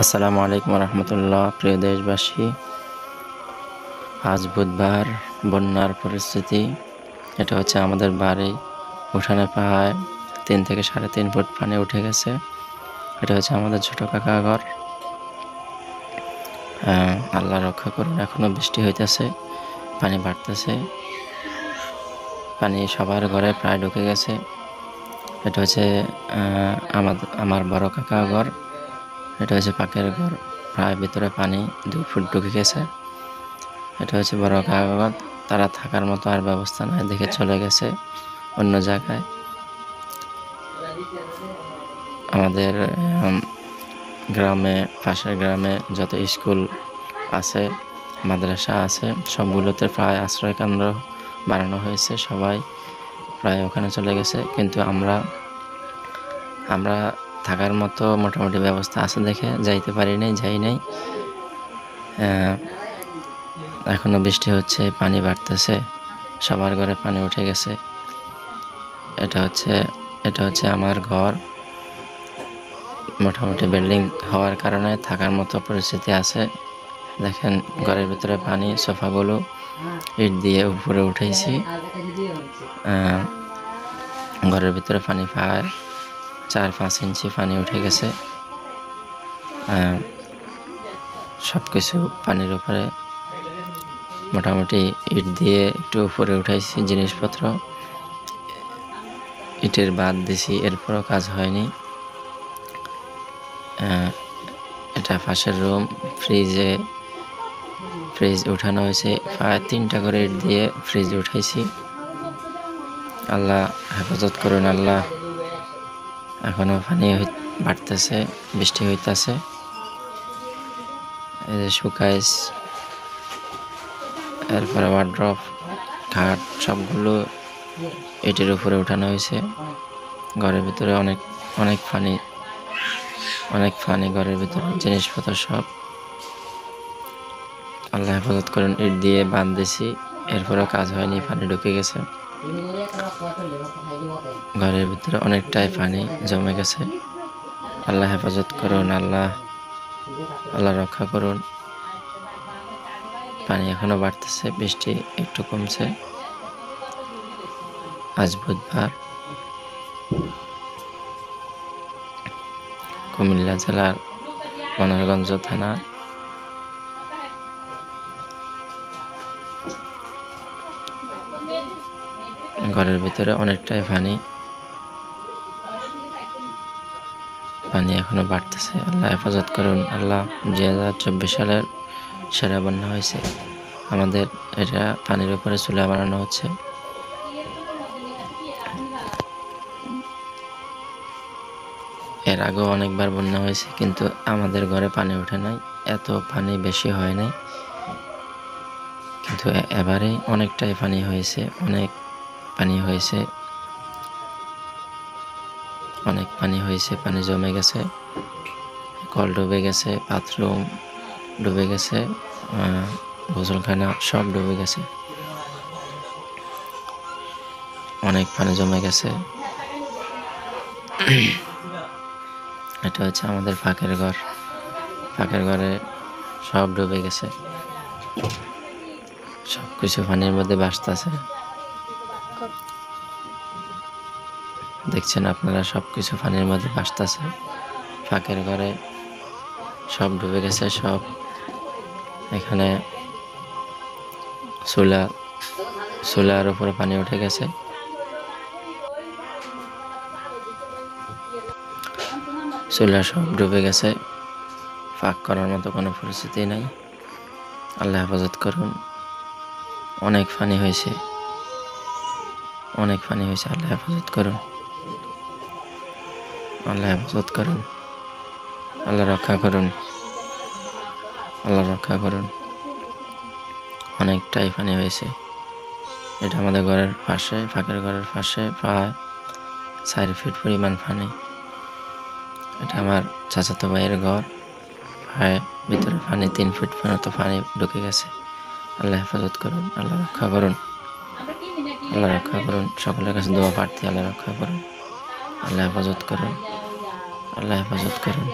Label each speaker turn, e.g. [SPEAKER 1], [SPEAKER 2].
[SPEAKER 1] আসসালামু আলাইকুম রহমতুল্লাহ। প্রিয় দেশবাসী, আজ বুধবার বন্যার পরিস্থিতি। এটা হচ্ছে আমাদের বাড়ি, উঠানে প্রায় 3 থেকে 3.5 ফুট পানি উঠে গেছে। এটা হচ্ছে আমাদের ছোট কাকা ঘর। আল্লাহ রক্ষা করুন। এখনো বৃষ্টি হইতেছে, পানি বাড়তেছে, পানি সবার ঘরে প্রায় ঢুকে গেছে। এটা হচ্ছে আমার বড় কাকা ঘর। এটা হচ্ছে পাকের ঘর, প্রায় ভিতরে পানি 2 ফুট ঢুকে গেছে। এটা হচ্ছে বড় কাকা ঘর। তারা থাকার মতো আর ব্যবস্থা নাই দেখে চলে গেছে অন্য জায়গায়। আমাদের গ্রামে, পাশের গ্রামে যত স্কুল আছে, মাদ্রাসা আছে, সবগুলোতে প্রায় আশ্রয় কেন্দ্র বানানো হয়েছে। সবাই প্রায় ওখানে চলে গেছে, কিন্তু আমরা থাকার মতো মোটামুটি ব্যবস্থা আছে দেখে যাইতে পারি নাই, যাই নাই। এখনো বৃষ্টি হচ্ছে, পানি বাড়তেছে, সবার ঘরে পানি উঠে গেছে। এটা হচ্ছে আমার ঘর। মোটামুটি বিল্ডিং হওয়ার কারণে থাকার মতো পরিস্থিতি আছে। দেখেন ঘরের ভিতরে পানি, সোফাগুলো ইট দিয়ে উপরে উঠেছি। ঘরের ভিতরে পানি প্রায় 4-5 ইঞ্চি পানি উঠে গেছে। সব কিছু পানির উপরে, মোটামুটি ইট দিয়ে একটু উপরে উঠাইছি জিনিসপত্র, ইটের বাদ দিছি, এরপরও কাজ হয়নি। এটা পাশের রুম। ফ্রিজ উঠানো হয়েছে, প্রায় 3টা করে ইট দিয়ে ফ্রিজ উঠাইছি। আল্লাহ হেফাজত করুন। আল্লাহ, এখনো পানি বাড়তেছে, বৃষ্টি হইতেছে। এই যে শুকাইস, এরপরে ওয়ার্ড্রপ, খাট সবগুলো ইটের উপরে উঠানো হয়েছে। ঘরের ভিতরে অনেক পানি ঘরের ভিতরে, জিনিসপত্র সব। আল্লাহ হেফাজত করুন। ইট দিয়ে বাঁধ দিছি, এরপরেও কাজ হয়নি, পানি ঢুকে গেছে। ঘরের ভিতরে অনেকটাই পানি জমে গেছে। আল্লাহ হেফাজত করুন। আল্লাহ রক্ষা করুন। পানি এখনো বাড়তেছে, বৃষ্টি একটু কমছে। আজ বুধবার, কুমিল্লা জেলার মনোহরগঞ্জ থানা ঘরের ভিতরে অনেকটাই পানি এখনো বাড়তেছে। আল্লাহ হেফাজত করুন। আল্লাহ, 2024 সালের সেরা বন্যা হয়েছে আমাদের। এটা পানির উপরে চুলা বানানো হচ্ছে। এর আগেও অনেকবার বন্যা হয়েছে, কিন্তু আমাদের ঘরে পানি ওঠে নাই, এত পানি বেশি হয় নাই। কিন্তু এবারে অনেকটাই পানি হয়েছে, অনেক পানি হয়েছে, পানি জমে গেছে, কল ডুবে গেছে, বাথরুম ডুবে গেছে, গোসলখানা সব ডুবে গেছে। অনেক পানি জমে গেছে। এটা হচ্ছে আমাদের ফাঁকের ঘর। ফাঁকের ঘরে সব ডুবে গেছে, সবকিছু পানির মধ্যে ভাসতেছে। দেখছেন আপনারা, সবকিছু পানির মধ্যে ভাসতেছে। ফাঁকের ঘরে সব ডুবে গেছে, সব। এখানে চুলার উপরে পানি উঠে গেছে। চুলা সব ডুবে গেছে, ফাঁক করার মতো কোনো পরিস্থিতি নাই। আল্লাহ হেফাজত করুন। অনেক পানি হয়েছে। আল্লাহ হেফাজত করুন। আল্লাহ রক্ষা করুন। অনেকটাই পানি হয়েছে। এটা আমাদের ঘরের পাশে, ফাঁকের ঘরের পাশে প্রায় 4 ফিট পরিমাণ পানি। এটা আমার চাচাতো ভাইয়ের ঘর। প্রায় ভিতরে পানি 3 ফিট পর্যন্ত পানি ঢুকে গেছে। আল্লাহ হেফাজত করুন। আল্লাহ রক্ষা করুন। সকলের কাছে দোয়া প্রার্থী, আল্লাহ রক্ষা করুন। আল্লাহ হেফাজত করুন।